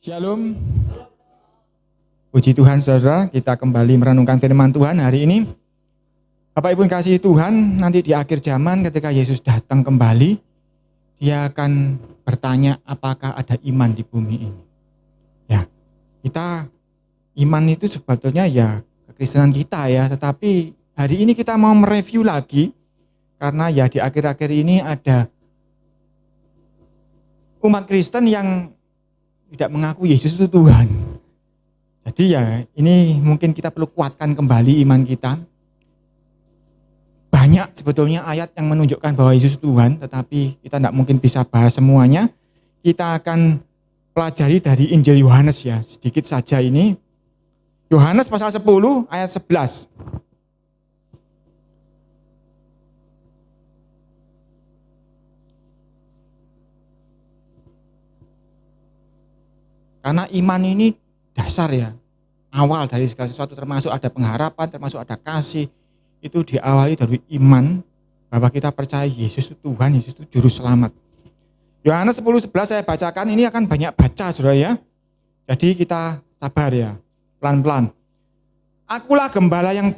Shalom. Puji Tuhan saudara, kita kembali merenungkan firman Tuhan hari ini. Bapak Ibu kasih Tuhan, nanti di akhir zaman ketika Yesus datang kembali, Dia akan bertanya apakah ada iman di bumi ini. Ya, kita iman itu sebetulnya ya kekristenan kita ya, tetapi hari ini kita mau mereview lagi karena ya di akhir-akhir ini ada umat Kristen yang tidak mengaku Yesus itu Tuhan. Jadi ya ini mungkin kita perlu kuatkan kembali iman kita. Banyak sebetulnya ayat yang menunjukkan bahwa Yesus Tuhan, tetapi kita tidak mungkin bisa bahas semuanya. Kita akan pelajari dari Injil Yohanes ya, sedikit saja ini. Yohanes pasal 10 ayat 11. Karena iman ini dasar ya, awal dari segala sesuatu, termasuk ada pengharapan, termasuk ada kasih. Itu diawali dari iman, bahwa kita percaya Yesus itu Tuhan, Yesus itu Juru Selamat. Yohanes 10:11 saya bacakan, ini akan banyak baca saudara ya. Jadi kita sabar ya, pelan-pelan. Akulah gembala yang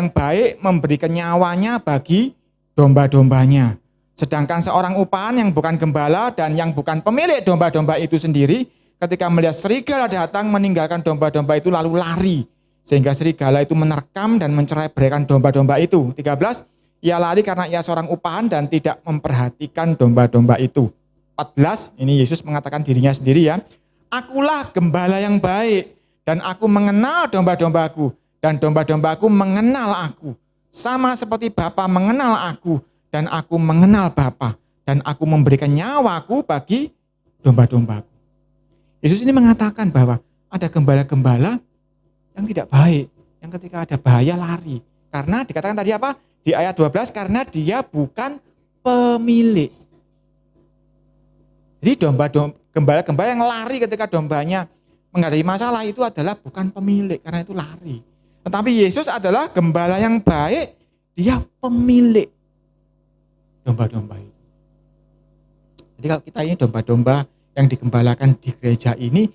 baik memberikan nyawanya bagi domba-dombanya. Sedangkan seorang upahan yang bukan gembala dan yang bukan pemilik domba-domba itu sendiri, ketika melihat serigala datang meninggalkan domba-domba itu lalu lari. Sehingga serigala itu menerkam dan mencerai-beraikan domba-domba itu. 13, ia lari karena ia seorang upahan dan tidak memperhatikan domba-domba itu. 14, ini Yesus mengatakan dirinya sendiri ya. Akulah gembala yang baik dan aku mengenal domba-dombaku dan domba-dombaku mengenal aku. Sama seperti Bapa mengenal aku dan aku mengenal Bapa dan aku memberikan nyawaku bagi domba-dombaku. Yesus ini mengatakan bahwa ada gembala-gembala yang tidak baik, yang ketika ada bahaya lari. Karena dikatakan tadi apa? Di ayat 12, karena dia bukan pemilik. Jadi gembala-gembala yang lari ketika dombanya menghadapi masalah itu adalah bukan pemilik, karena itu lari. Tetapi Yesus adalah gembala yang baik, dia pemilik domba-domba itu. Jadi kalau kita ini domba-domba yang digembalakan di gereja ini,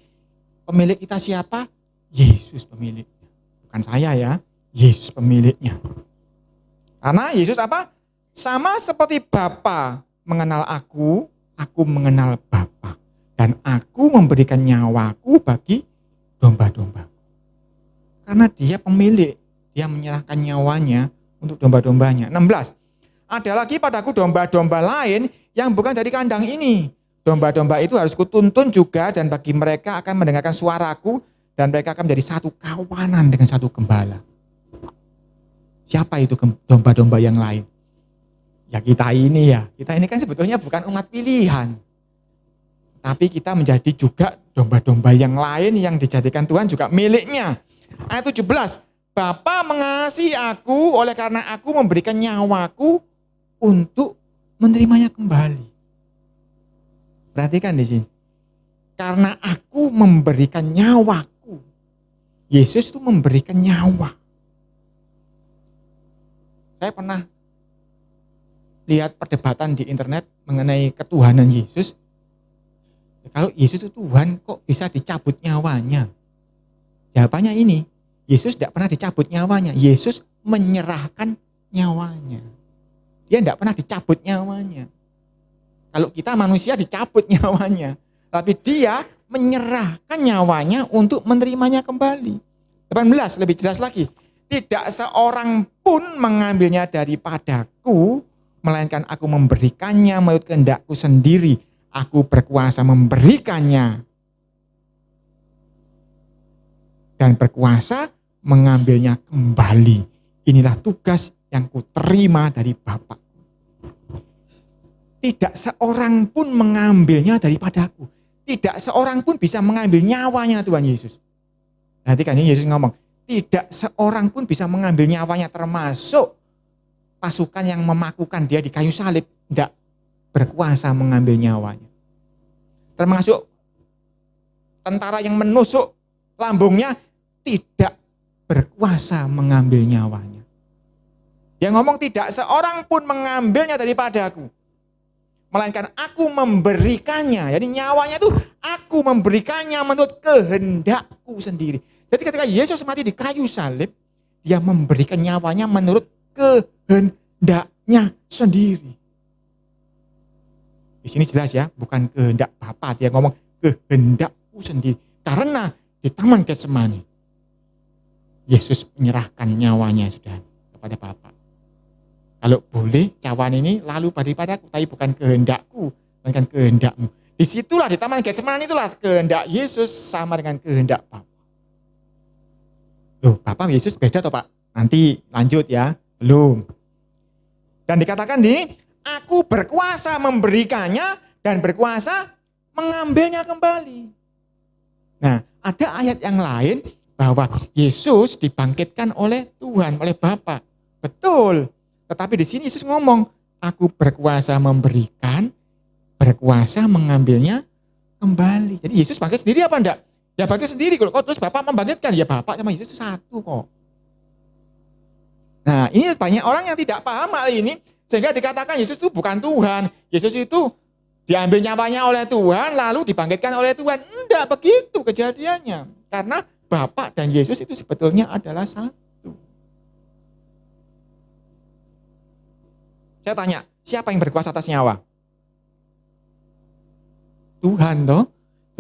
pemilik kita siapa? Yesus pemiliknya. Bukan saya ya, Yesus pemiliknya. Karena Yesus apa? Sama seperti Bapa mengenal aku mengenal Bapa. Dan aku memberikan nyawaku bagi domba-domba. Karena dia pemilik, dia menyerahkan nyawanya untuk domba-dombanya. 16. Ada lagi padaku domba-domba lain yang bukan dari kandang ini. Domba-domba itu harus kutuntun juga dan bagi mereka akan mendengarkan suaraku dan mereka akan menjadi satu kawanan dengan satu gembala. Siapa itu domba-domba yang lain? Ya kita ini ya. Kita ini kan sebetulnya bukan umat pilihan. Tapi kita menjadi juga domba-domba yang lain yang dijadikan Tuhan juga miliknya. Ayat 17. Bapa mengasihi aku oleh karena aku memberikan nyawaku untuk menerimanya kembali. Perhatikan di sini. Karena aku memberikan nyawaku. Yesus itu memberikan nyawa. Saya pernah lihat perdebatan di internet mengenai ketuhanan Yesus. Kalau Yesus itu Tuhan, kok bisa dicabut nyawanya? Jawabannya ini, Yesus tidak pernah dicabut nyawanya. Yesus menyerahkan nyawanya. Dia tidak pernah dicabut nyawanya. Kalau kita manusia dicabut nyawanya. Tapi dia menyerahkan nyawanya untuk menerimanya kembali. 18 lebih jelas lagi. Tidak seorang pun mengambilnya daripadaku, melainkan aku memberikannya menurut kehendakku sendiri. Aku berkuasa memberikannya. Dan berkuasa mengambilnya kembali. Inilah tugas yang kuterima dari Bapa. Tidak seorang pun mengambilnya daripadaku. Tidak seorang pun bisa mengambil nyawanya Tuhan Yesus. Nanti kan ini Yesus ngomong, tidak seorang pun bisa mengambil nyawanya, termasuk pasukan yang memakukan dia di kayu salib. Tidak berkuasa mengambil nyawanya. Termasuk tentara yang menusuk lambungnya, tidak berkuasa mengambil nyawanya. Dia ngomong tidak seorang pun mengambilnya daripadaku. melainkan aku memberikannya. Jadi nyawanya itu aku memberikannya menurut kehendakku sendiri. Jadi ketika Yesus mati di kayu salib, dia memberikan nyawanya menurut kehendaknya sendiri. Di sini jelas ya, bukan kehendak Bapa, dia ngomong kehendakku sendiri. Karena di Taman Getsemani, Yesus menyerahkan nyawanya sudah kepada Bapa. Kalau boleh, cawan ini lalu daripadaku, tapi bukan kehendakku, melainkan kehendakmu. Disitulah di Taman Getsemani itulah kehendak Yesus sama dengan kehendak Bapa. Loh, Bapa Yesus beda toh Pak? Nanti lanjut ya, belum. Dan dikatakan aku berkuasa memberikannya dan berkuasa mengambilnya kembali. Nah, ada ayat yang lain bahwa Yesus dibangkitkan oleh Tuhan, oleh Bapa. Betul. Tetapi di sini Yesus ngomong, aku berkuasa memberikan, berkuasa mengambilnya kembali. Jadi Yesus bangkit sendiri apa enggak? Ya bangkit sendiri. Kalau terus Bapak membangkitkan, ya Bapak sama Yesus itu satu kok. Nah, ini banyak orang yang tidak paham hal ini, sehingga dikatakan Yesus itu bukan Tuhan. Yesus itu diambil nyawanya oleh Tuhan, lalu dibangkitkan oleh Tuhan. Enggak begitu kejadiannya. Karena Bapak dan Yesus itu sebetulnya adalah satu. Saya tanya, siapa yang berkuasa atas nyawa? Tuhan toh.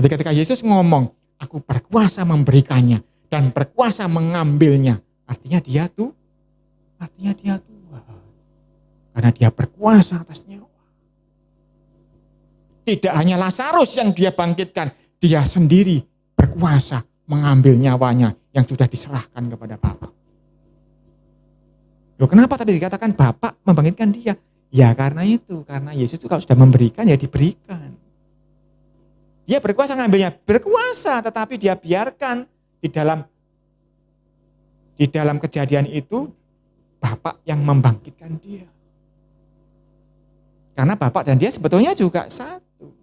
Jadi ketika Yesus ngomong, aku berkuasa memberikannya dan berkuasa mengambilnya. Artinya dia Tuhan. Karena dia berkuasa atas nyawa. Tidak hanya Lazarus yang dia bangkitkan, dia sendiri berkuasa mengambil nyawanya yang sudah diserahkan kepada Bapa. Loh, kenapa tadi dikatakan Bapa membangkitkan dia? Ya karena itu, karena Yesus itu kalau sudah memberikan ya diberikan. Dia berkuasa ngambilnya, berkuasa, tetapi dia biarkan di dalam kejadian itu Bapa yang membangkitkan dia. Karena Bapa dan dia sebetulnya juga satu.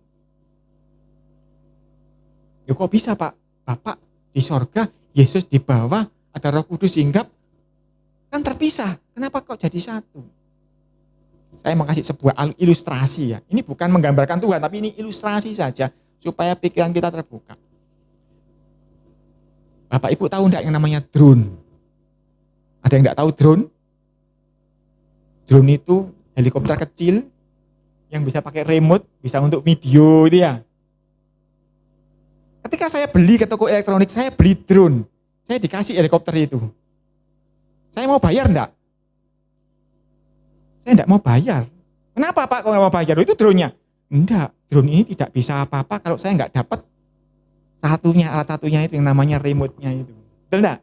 Ya kok bisa Pak? Bapa di sorga, Yesus di bawah, ada Roh Kudus hinggap, kan terpisah. Kenapa kok jadi satu? Saya mau kasih sebuah ilustrasi ya. Ini bukan menggambarkan Tuhan, tapi ini ilustrasi saja supaya pikiran kita terbuka. Bapak Ibu tahu enggak yang namanya drone? Ada yang enggak tahu drone? Drone itu helikopter kecil yang bisa pakai remote, bisa untuk video itu ya. Ketika saya beli ke toko elektronik, saya beli drone. Saya dikasih helikopter itu. Saya mau bayar enggak? Saya enggak mau bayar. Kenapa Pak kok enggak mau bayar? Itu drone-nya. Enggak, drone ini tidak bisa apa-apa kalau saya enggak dapat alat satunya itu yang namanya remote-nya itu. Betul enggak?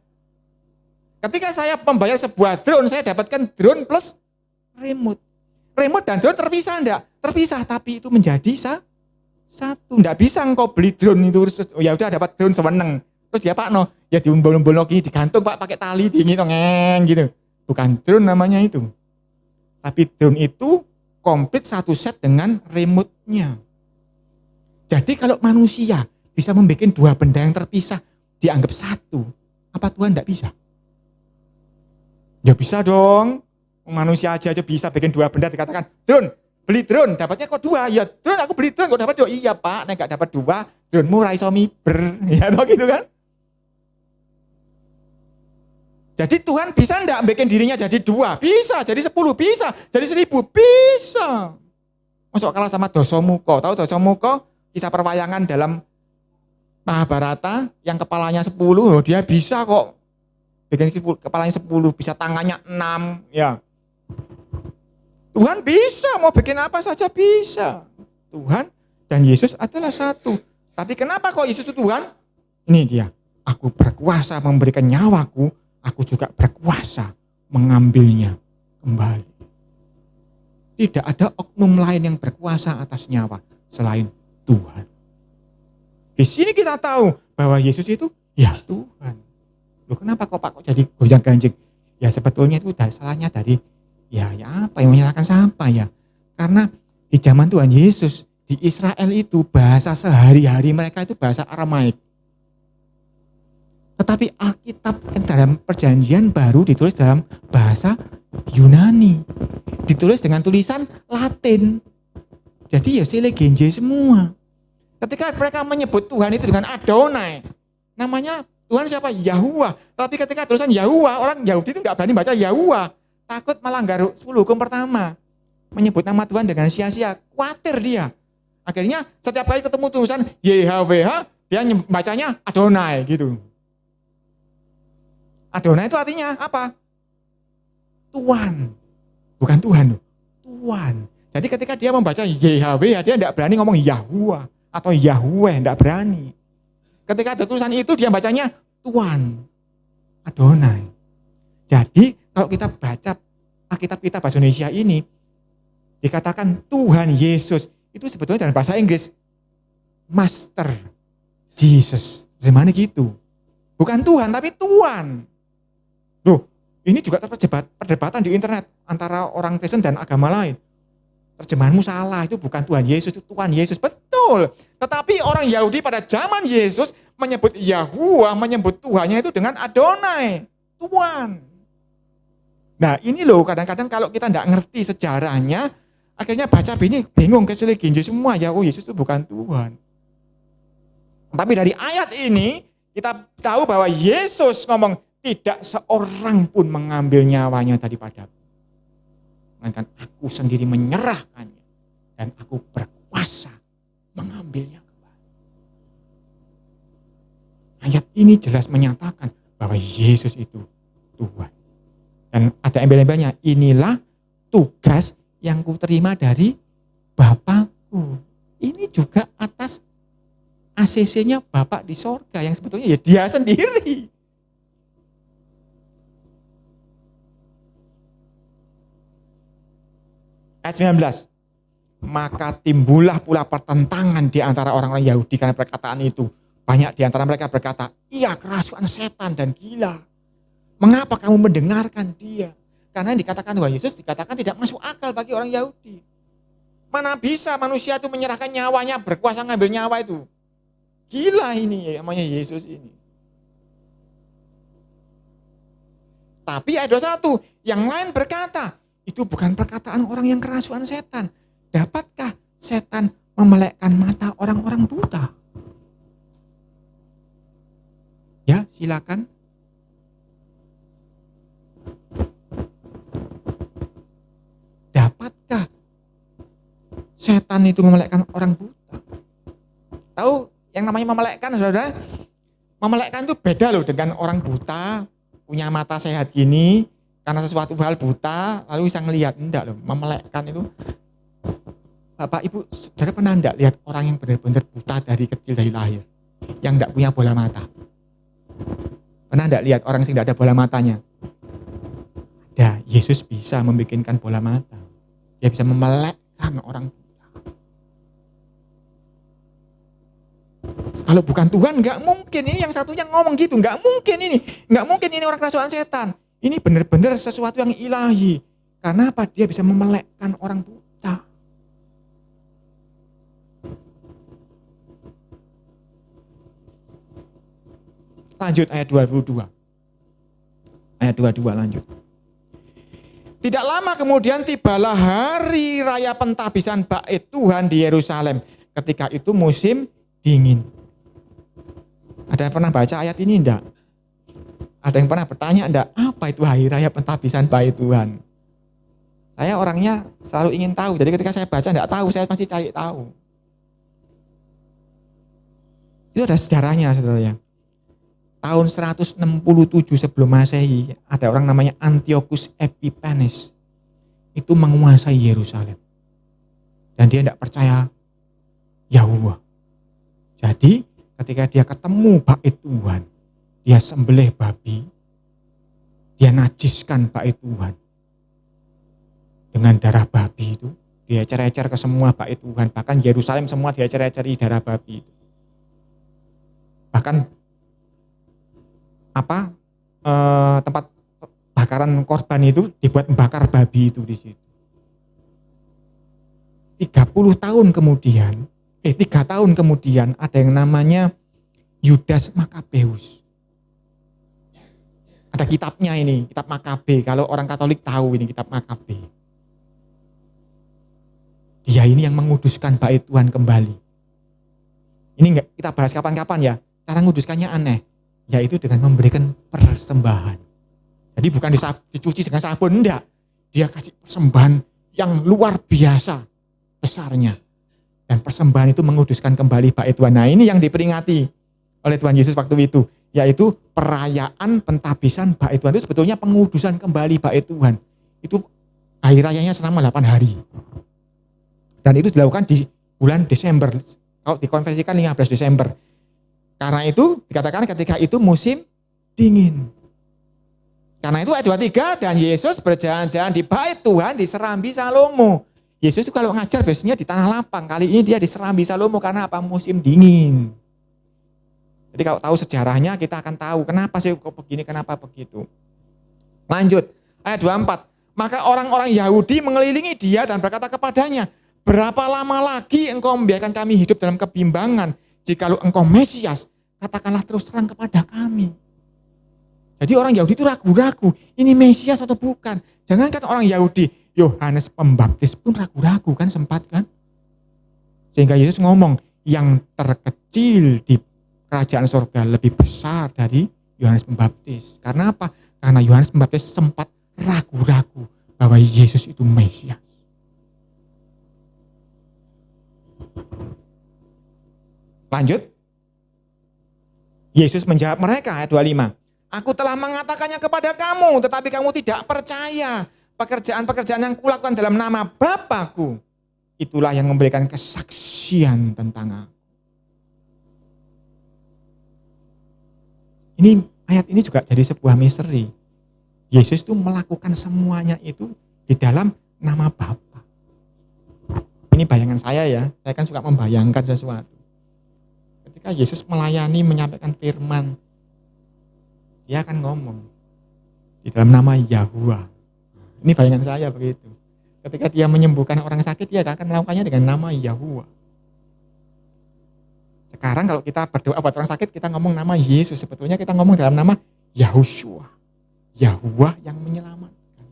Ketika saya membayar sebuah drone, saya dapatkan drone plus remote. Remote dan drone terpisah enggak? Terpisah, tapi itu menjadi satu. Enggak bisa engkau beli drone itu, ya udah dapat drone seweneng. Terus ya Pak no, ya diumbul-umbul lagi, digantung Pak pakai tali dingin gitu. Bukan drone namanya itu. Tapi drone itu komplit satu set dengan remote-nya. Jadi kalau manusia bisa membuat dua benda yang terpisah dianggap satu, apa Tuhan enggak bisa? Ya bisa dong. Manusia aja bisa bikin dua benda dikatakan, drone, beli drone, dapatnya kok dua? Ya drone aku beli drone kok dapat dua? Iya Pak, nek gak dapat dua, drone-mu ra iso miber. Ya toh gitu kan? Jadi Tuhan bisa enggak bikin dirinya jadi dua? Bisa, jadi 10 bisa, jadi 1000 bisa. Masuk kalah sama Dasamuka. Tahu Dasamuka? Kisah perwayangan dalam Mahabharata yang kepalanya 10, loh, dia bisa kok. Bikin kepalanya 10, bisa tangannya 6, ya. Tuhan bisa, mau bikin apa saja bisa. Tuhan dan Yesus adalah satu. Tapi kenapa kok Yesus itu Tuhan? Ini dia, aku berkuasa memberikan nyawaku, aku juga berkuasa mengambilnya kembali. Tidak ada oknum lain yang berkuasa atas nyawa selain Tuhan. Di sini kita tahu bahwa Yesus itu ya Tuhan. Loh kenapa kok Pak kok jadi gonjang-ganjing? Ya sebetulnya itu salahnya dari ya apa yang menyalahkan siapa ya? Karena di zaman Tuhan Yesus di Israel itu bahasa sehari-hari mereka itu bahasa Aramaik. Tetapi Alkitab dalam perjanjian baru ditulis dalam bahasa Yunani. Ditulis dengan tulisan Latin. Jadi ya sile genje semua. Ketika mereka menyebut Tuhan itu dengan Adonai, namanya Tuhan siapa? Yahuwah. Tapi ketika tulisan Yahuwah, orang Yahudi itu nggak berani baca Yahuwah. Takut melanggar 10 hukum pertama. Menyebut nama Tuhan dengan sia-sia. Khawatir dia. Akhirnya setiap kali ketemu tulisan YHWH, dia bacanya Adonai gitu. Adonai itu artinya apa? Tuhan. Bukan Tuhan. Tuhan. Jadi ketika dia membaca YHWH, dia tidak berani ngomong Yahuwah atau Yahweh, tidak berani. Ketika ada tulisan itu dia bacanya Tuhan, Adonai. Jadi kalau kita baca Alkitab kita bahasa Indonesia ini, dikatakan Tuhan Yesus, itu sebetulnya dalam bahasa Inggris, Master Jesus. Gimana gitu? Bukan Tuhan, tapi Tuhan. Loh, ini juga perdebatan di internet antara orang Kristen dan agama lain. Terjemahanmu salah, itu bukan Tuhan Yesus, itu Tuhan Yesus. Betul. Tetapi orang Yahudi pada zaman Yesus menyebut Yahuwah, menyebut Tuhannya itu dengan Adonai, Tuhan. Nah ini loh kadang-kadang kalau kita tidak ngerti sejarahnya, akhirnya baca ini bingung, kecil ginji semua ya, oh Yesus itu bukan Tuhan. Tapi dari ayat ini kita tahu bahwa Yesus ngomong tidak seorang pun mengambil nyawanya daripadaku. Melainkan aku sendiri menyerahkannya dan aku berkuasa mengambilnya kembali. Ayat ini jelas menyatakan bahwa Yesus itu Tuhan. Dan ada embel-embelnya, inilah tugas yang kuterima dari Bapakku. Ini juga atas ACC-nya Bapak di sorga yang sebetulnya ya dia sendiri. Ayat 19. Maka timbullah pula pertentangan di antara orang-orang Yahudi karena perkataan itu. Banyak di antara mereka berkata, ia kerasukan setan dan gila. Mengapa kamu mendengarkan dia? Karena yang dikatakan Tuhan Yesus dikatakan tidak masuk akal bagi orang Yahudi. Mana bisa manusia itu menyerahkan nyawanya, berkuasa ngambil nyawa itu. Gila ini namanya Yesus ini. Tapi ayat 21, yang lain berkata, itu bukan perkataan orang yang kerasukan setan. Dapatkah setan memelekkan mata orang-orang buta? Ya, silakan. Dapatkah setan itu memelekkan orang buta? Tahu yang namanya memelekkan, saudara? Memelekkan itu beda loh dengan orang buta, punya mata sehat gini, karena sesuatu hal buta, lalu bisa ngelihat. Enggak loh, memelekkan itu. Bapak, Ibu, saudara pernah enggak lihat orang yang benar-benar buta dari kecil, dari lahir? Yang enggak punya bola mata? Pernah enggak lihat orang yang enggak ada bola matanya? Ada, Yesus bisa membikinkan bola mata. Dia bisa memelekkan orang buta. Kalau bukan Tuhan, enggak mungkin. Ini yang satunya ngomong gitu, enggak mungkin ini. Enggak mungkin ini orang kerasukan setan. Ini benar-benar sesuatu yang ilahi. Karena apa? Dia bisa memelekkan orang buta. Lanjut ayat 22. Ayat 22 lanjut. Tidak lama kemudian tibalah hari raya pentabisan Bait Tuhan di Yerusalem. Ketika itu musim dingin. Ada yang pernah baca ayat ini enggak? Ada yang pernah bertanya enggak, apa itu hari raya pentabisan Bait Tuhan? Saya orangnya selalu ingin tahu, jadi ketika saya baca enggak tahu, saya pasti cari tahu. Itu ada sejarahnya, saudara. Tahun 167 sebelum Masehi, ada orang namanya Antiochus Epiphanes. Itu menguasai Yerusalem. Dan dia enggak percaya Yahuwah. Jadi ketika dia ketemu Bait Tuhan, dia sembelih babi, dia najiskan Bait Tuhan. Dengan darah babi itu, dia ecer-ecer ke semua Bait Tuhan. Bahkan Yerusalem semua dia ecer-eceri darah babi itu. Bahkan tempat bakaran korban itu dibuat membakar babi itu di situ. 3 tahun kemudian ada yang namanya Yudas Makabeus. Ada kitabnya ini, kitab Makabe. Kalau orang Katolik tahu ini kitab Makabe. Dia dia ini yang menguduskan bait Tuhan kembali. Ini enggak kita bahas kapan-kapan ya. Cara nguduskannya aneh, yaitu dengan memberikan persembahan. Jadi bukan dicuci dengan sabun, enggak. Dia kasih persembahan yang luar biasa besarnya. Dan persembahan itu menguduskan kembali bait Tuhan. Nah, ini yang diperingati oleh Tuhan Yesus waktu itu, yaitu perayaan pentabisan bait Tuhan. Itu sebetulnya pengudusan kembali bait Tuhan. Itu hari rayanya selama 8 hari. Dan itu dilakukan di bulan Desember. Kalau dikonversikan 15 Desember. Karena itu dikatakan ketika itu musim dingin. Karena itu ayat 23, dan Yesus berjalan-jalan di bait Tuhan di Serambi Salomo. Yesus itu kalau ngajar biasanya di tanah lapang. Kali ini dia di Serambi Salomo karena apa? Musim dingin. Jadi kalau tahu sejarahnya kita akan tahu kenapa sih kok begini, kenapa begitu. Lanjut, ayat 24. Maka orang-orang Yahudi mengelilingi dia dan berkata kepadanya, berapa lama lagi engkau membiarkan kami hidup dalam kebimbangan? Jikalau engkau Mesias, katakanlah terus terang kepada kami. Jadi orang Yahudi itu ragu-ragu, ini Mesias atau bukan. Jangankan orang Yahudi, Yohanes Pembaptis pun ragu-ragu kan, sempat kan. Sehingga Yesus ngomong, yang terkecil di kerajaan surga lebih besar dari Yohanes Pembaptis. Karena apa? Karena Yohanes Pembaptis sempat ragu-ragu bahwa Yesus itu Mesias. Lanjut. Yesus menjawab mereka, ayat 25. Aku telah mengatakannya kepada kamu, tetapi kamu tidak percaya. Pekerjaan-pekerjaan yang kulakukan dalam nama Bapa-Ku, itulah yang memberikan kesaksian tentang aku. Ini ayat ini juga jadi sebuah misteri. Yesus itu melakukan semuanya itu di dalam nama Bapa. Ini bayangan saya ya, saya kan suka membayangkan sesuatu. Ketika Yesus melayani, menyampaikan firman, dia akan ngomong di dalam nama Yahuwah. Ini bayangan saya begitu. Ketika dia menyembuhkan orang sakit, dia akan melakukannya dengan nama Yahuwah. Sekarang kalau kita berdoa buat orang sakit, kita ngomong nama Yesus. Sebetulnya kita ngomong dalam nama Yahushua. Yahuwah yang menyelamatkan.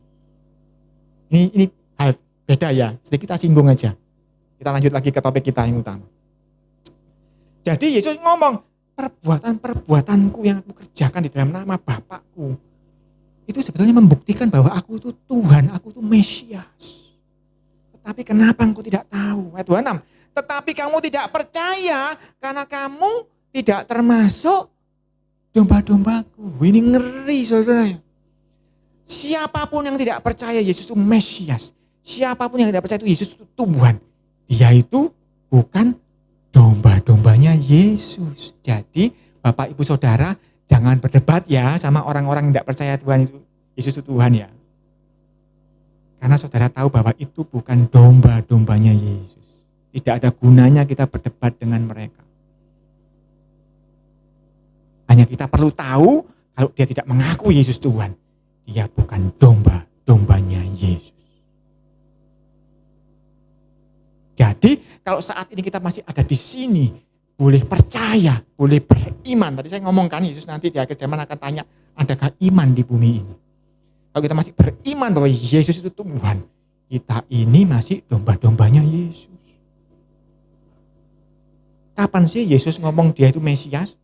Ini hal beda ya, sedikit kita singgung aja. Kita lanjut lagi ke topik kita yang utama. Jadi Yesus ngomong, perbuatan-perbuatanku yang aku kerjakan di dalam nama Bapakku, itu sebetulnya membuktikan bahwa aku itu Tuhan, aku itu Mesias. Tetapi kenapa engkau tidak tahu? Ayat 26. Tetapi kamu tidak percaya karena kamu tidak termasuk domba-dombaku. Ini ngeri saudara. Siapapun yang tidak percaya Yesus itu Mesias, siapapun yang tidak percaya itu Yesus itu Tuhan, dia itu bukan domba-dombanya Yesus. Jadi Bapak Ibu Saudara jangan berdebat ya sama orang-orang yang tidak percaya Tuhan itu Yesus itu Tuhan ya. Karena saudara tahu bahwa itu bukan domba-dombanya Yesus. Tidak ada gunanya kita berdebat dengan mereka. Hanya kita perlu tahu kalau dia tidak mengaku Yesus Tuhan, dia bukan domba-dombanya Yesus. Jadi kalau saat ini kita masih ada di sini, boleh percaya, boleh beriman. Tadi saya ngomongkan Yesus nanti di akhir zaman akan tanya, adakah iman di bumi ini? Kalau kita masih beriman bahwa Yesus itu Tuhan, kita ini masih domba-dombanya Yesus. Kapan sih Yesus ngomong dia itu Mesias?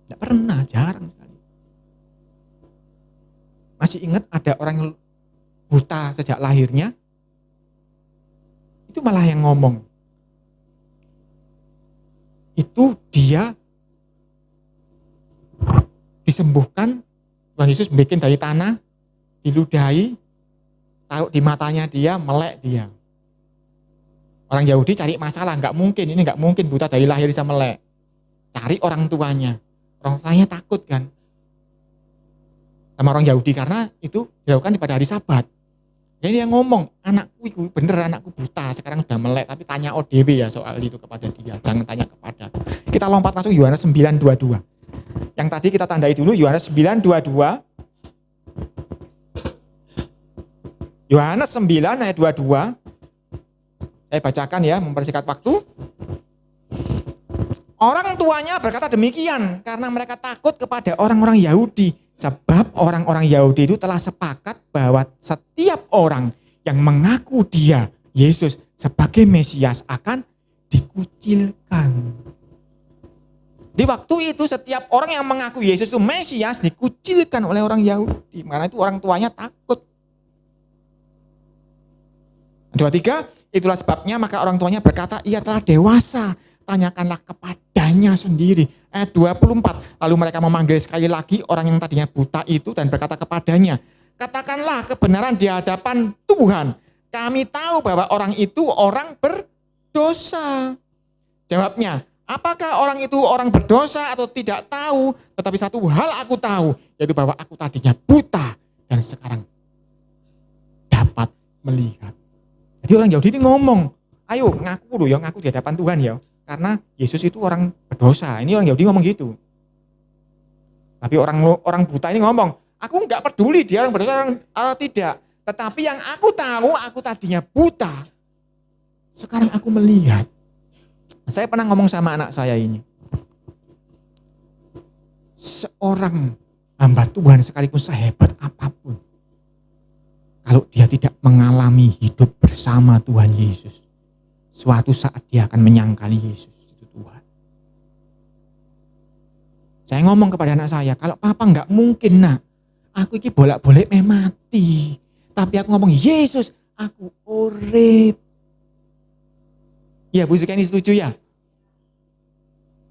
Tidak pernah, jarang sekali. Masih ingat ada orang yang buta sejak lahirnya? Itu malah yang ngomong. Itu dia disembuhkan, Tuhan Yesus bikin dari tanah, diludahi, taruh di matanya dia, melek dia. Orang Yahudi cari masalah, nggak mungkin buta dari lahir bisa melek. Cari orang tuanya takut kan sama orang Yahudi karena itu dilakukan pada hari Sabat. Jadi dia ngomong, anakku buta, sekarang sudah melek, tapi tanya ODW ya soal itu kepada dia, jangan tanya kepada aku. Kita lompat langsung Yohanes 9:22. Yang tadi kita tandai dulu Yohanes 9:22. Yohanes 9 ayat 22. Saya bacakan ya, mempersingkat waktu. Orang tuanya berkata demikian karena mereka takut kepada orang-orang Yahudi. Sebab orang-orang Yahudi itu telah sepakat bahwa setiap orang yang mengaku dia, Yesus, sebagai Mesias akan dikucilkan. Di waktu itu setiap orang yang mengaku Yesus itu Mesias dikucilkan oleh orang Yahudi. Karena itu orang tuanya takut. 23, itulah sebabnya maka orang tuanya berkata, ia telah dewasa, tanyakanlah kepadanya sendiri. Ayat 24, lalu mereka memanggil sekali lagi orang yang tadinya buta itu dan berkata kepadanya, katakanlah kebenaran di hadapan Tuhan. Kami tahu bahwa orang itu orang berdosa. Jawabnya, apakah orang itu orang berdosa atau tidak tahu? Tetapi satu hal aku tahu, yaitu bahwa aku tadinya buta dan sekarang dapat melihat. Jadi orang Yahudi ini ngomong, ayo ngaku loh ya, ngaku di hadapan Tuhan ya. Karena Yesus itu orang berdosa. Ini orang Yahudi ngomong gitu. Tapi orang buta ini ngomong, aku nggak peduli dia orang berdosa atau tidak. Tetapi yang aku tahu, aku tadinya buta. Sekarang aku melihat. Saya pernah ngomong sama anak saya ini. Seorang hamba Tuhan sekalipun sehebat apapun, kalau dia tidak mengalami hidup bersama Tuhan Yesus, suatu saat dia akan menyangkali Yesus itu Tuhan. Saya ngomong kepada anak saya, kalau papa nggak mungkin nak, aku ini bolak-balik mati. Tapi aku ngomong, Yesus, aku urip. Ya Bu Zikani setuju ya?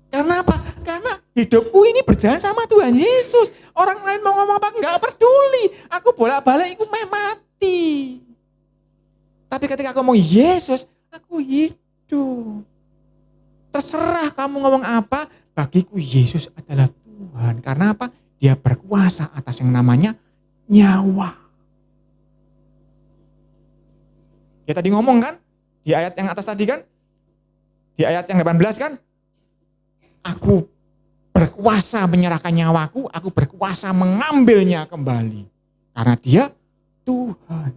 Karena apa? Karena hidupku ini berjalan sama Tuhan Yesus. Orang lain mau ngomong apa enggak peduli. Aku bolak-balik aku mati. Tapi ketika aku ngomong Yesus, aku hidup. Terserah kamu ngomong apa, bagiku Yesus adalah Tuhan. Karena apa? Dia berkuasa atas yang namanya nyawa. Ya tadi ngomong kan? Di ayat yang atas tadi kan? Di ayat yang 18 kan? Aku berkuasa menyerahkan nyawaku, aku berkuasa mengambilnya kembali. Karena dia Tuhan.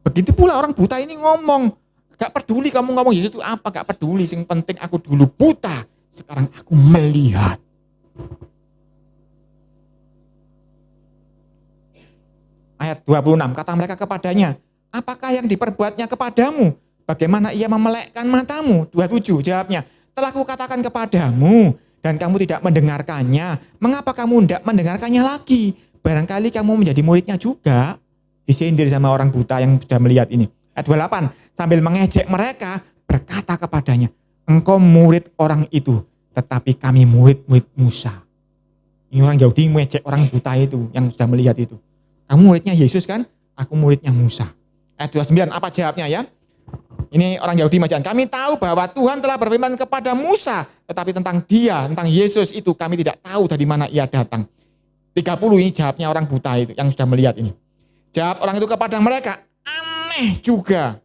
Begitu pula orang buta ini ngomong, gak peduli kamu ngomong Yesus itu apa, gak peduli. Yang penting aku dulu buta, sekarang aku melihat. Ayat 26, kata mereka kepadanya, apakah yang diperbuatnya kepadamu? Bagaimana ia memelekkan matamu? 27 jawabnya, telah kukatakan kepadamu dan kamu tidak mendengarkannya. Mengapa kamu tidak mendengarkannya lagi? Barangkali kamu menjadi muridnya juga. Disindir sama orang buta yang sudah melihat ini. Ayat 28, sambil mengejek mereka berkata kepadanya, engkau murid orang itu, tetapi kami murid-murid Musa. Ini orang Yahudi mengejek orang buta itu yang sudah melihat itu. Kamu muridnya Yesus kan? Aku muridnya Musa. Ayat 29, apa jawabnya ya? Ini orang Yahudi macam, kami tahu bahwa Tuhan telah berfirman kepada Musa, tetapi tentang dia, tentang Yesus itu kami tidak tahu dari mana ia datang. 30 ini jawabnya orang buta itu yang sudah melihat ini. Jawab orang itu kepada mereka, aneh juga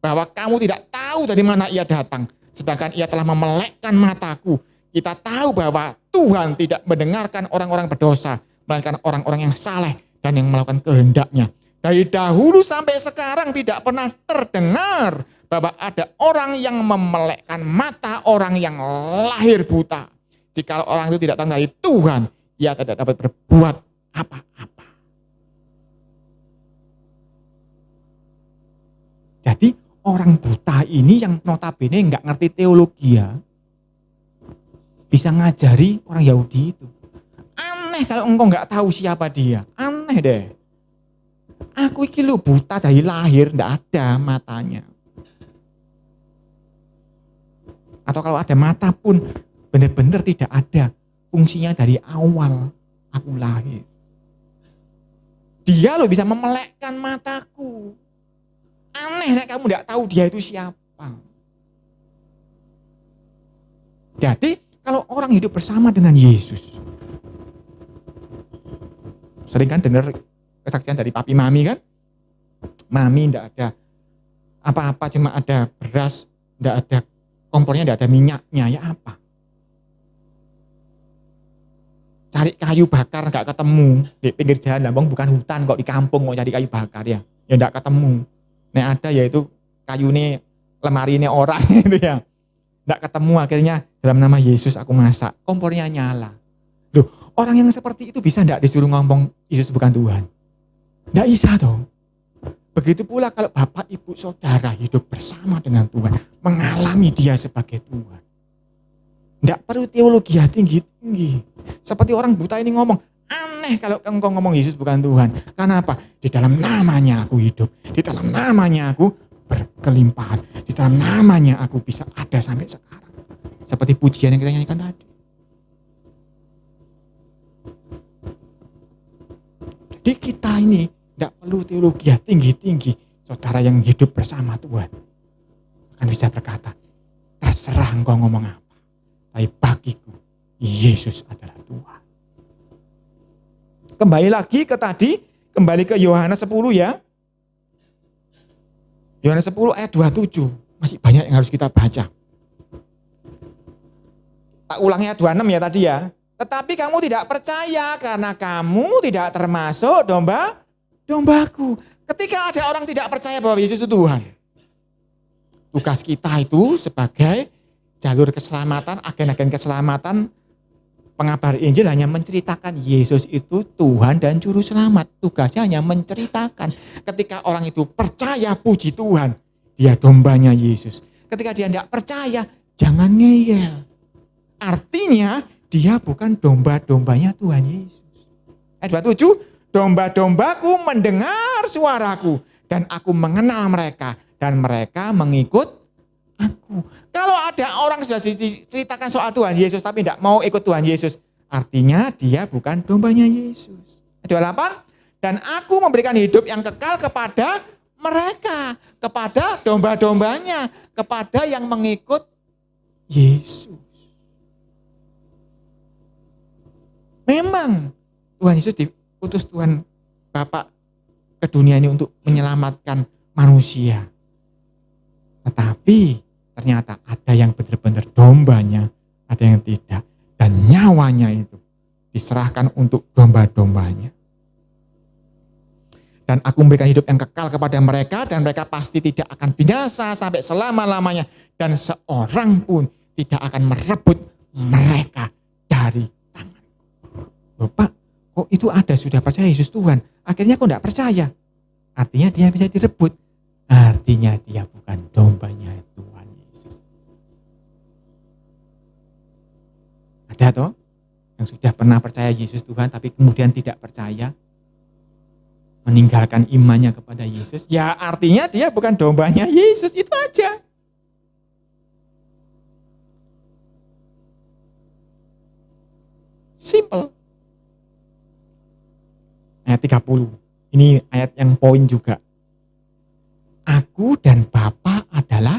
bahwa kamu tidak tahu dari mana ia datang, sedangkan ia telah memelekkan mataku. Kita tahu bahwa Tuhan tidak mendengarkan orang-orang berdosa, melainkan orang-orang yang saleh dan yang melakukan kehendaknya. Dari dahulu sampai sekarang tidak pernah terdengar bahwa ada orang yang memelekkan mata orang yang lahir buta. Jika orang itu tidak tahu dari Tuhan, ia tidak dapat berbuat apa-apa. Jadi orang buta ini yang notabene nggak ngerti teologi ya, bisa ngajari orang Yahudi itu. Aneh kalau engkau nggak tahu siapa dia, aneh deh. Aku iki lu buta dari lahir, ndak ada matanya. Atau kalau ada mata pun benar-benar tidak ada fungsinya dari awal aku lahir. Dia lo bisa memelekkan mataku. Aneh nek kamu ndak tahu dia itu siapa. Jadi kalau orang hidup bersama dengan Yesus, sering kan dengar kesaksian dari papi mami kan? Mami ndak ada apa-apa, cuma ada beras, ndak ada kompornya, ndak ada minyaknya, ya apa? Cari kayu bakar nggak ketemu di pinggir jalan, Bang, bukan hutan kok, di kampung mau cari kayu bakar ya ndak ketemu. Nek ada yaitu kayu ini lemari ini orang itu ya, ndak ketemu. Akhirnya dalam nama Yesus aku masak, kompornya nyala. Loh, orang yang seperti itu bisa ndak disuruh ngomong Yesus bukan Tuhan? Nggak bisa toh. Begitu pula kalau bapak, ibu, saudara hidup bersama dengan Tuhan, mengalami dia sebagai Tuhan. Tidak perlu teologi yang tinggi-tinggi. Seperti orang buta ini ngomong, aneh kalau engkau ngomong Yesus bukan Tuhan. Karena apa? Di dalam namanya aku hidup. Di dalam namanya aku berkelimpahan. Di dalam namanya aku bisa ada sampai sekarang. Seperti pujian yang kita nyanyikan tadi. Jadi kita ini tidak perlu teologi yang tinggi-tinggi. Saudara yang hidup bersama Tuhan akan bisa berkata, terserah engkau ngomong apa. Tapi bagiku, Yesus adalah Tuhan. Kembali lagi ke tadi, kembali ke Yohanes 10 ya. Yohanes 10 ayat 27. Masih banyak yang harus kita baca. Tak ulangi ayat 26 ya tadi ya. Tetapi kamu tidak percaya karena kamu tidak termasuk dombaku. Ketika ada orang tidak percaya bahwa Yesus itu Tuhan. Tugas kita itu sebagai jalur keselamatan, agen-agen keselamatan, pengabar Injil hanya menceritakan Yesus itu Tuhan dan Juru Selamat. Tugasnya hanya menceritakan. Ketika orang itu percaya, puji Tuhan, dia dombanya Yesus. Ketika dia tidak percaya, jangan ngeyel. Artinya dia bukan domba-dombanya Tuhan Yesus. Ayat 27, domba-dombaku mendengar suaraku dan aku mengenal mereka dan mereka mengikut aku. Kalau ada orang sudah diceritakan soal Tuhan Yesus tapi tidak mau ikut Tuhan Yesus, artinya dia bukan dombanya Yesus. Ayat 28, dan aku memberikan hidup yang kekal kepada mereka, kepada domba-dombanya, kepada yang mengikut Yesus. Memang Tuhan Yesus diutus Tuhan Bapa ke dunia ini untuk menyelamatkan manusia. Tetapi ternyata ada yang benar-benar dombanya, ada yang tidak. Dan nyawanya itu diserahkan untuk domba-dombanya. Dan aku memberikan hidup yang kekal kepada mereka dan mereka pasti tidak akan binasa sampai selama-lamanya. Dan seorang pun tidak akan merebut mereka dari Bapak, kok itu ada sudah percaya Yesus Tuhan, akhirnya kok tidak percaya? Artinya dia bisa direbut. Artinya dia bukan dombanya Tuhan Yesus. Ada toh yang sudah pernah percaya Yesus Tuhan tapi kemudian tidak percaya, meninggalkan imannya kepada Yesus. Ya artinya dia bukan dombanya Yesus, itu aja. Simple. Ayat 30, ini ayat yang poin juga. Aku dan Bapa adalah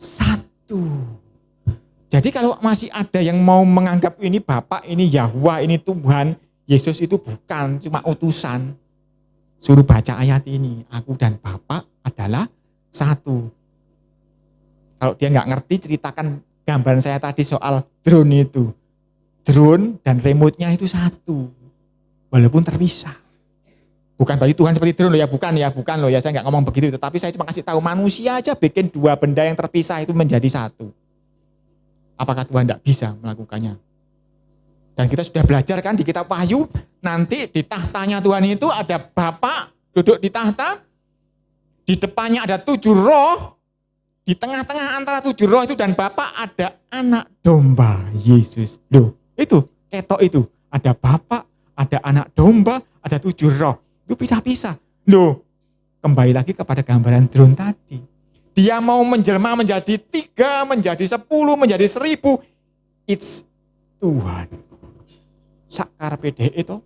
satu. Jadi kalau masih ada yang mau menganggap ini Bapa, ini Yahwa, ini Tuhan, Yesus itu bukan cuma utusan. Suruh baca ayat ini, aku dan Bapa adalah satu. Kalau dia nggak ngerti, ceritakan gambaran saya tadi soal drone itu. Drone dan remote-nya itu satu. Walaupun terpisah. Bukan berarti Tuhan seperti drone loh ya, bukan loh ya, saya nggak ngomong begitu. Tetapi saya cuma kasih tahu manusia aja bikin dua benda yang terpisah itu menjadi satu. Apakah Tuhan tidak bisa melakukannya? Dan kita sudah belajar kan di kitab Wahyu, nanti di tahtanya Tuhan itu ada Bapa duduk di tahta, di depannya ada 7 roh, di tengah-tengah antara 7 roh itu dan Bapa ada anak domba Yesus. Loh, itu ketok itu, ada Bapa, ada anak domba, ada 7 roh. Itu pisah-pisah. Loh, kembali lagi kepada gambaran drone tadi. Dia mau menjelma menjadi 3, menjadi 10, menjadi 1000. It's Tuhan. Sakar PDE itu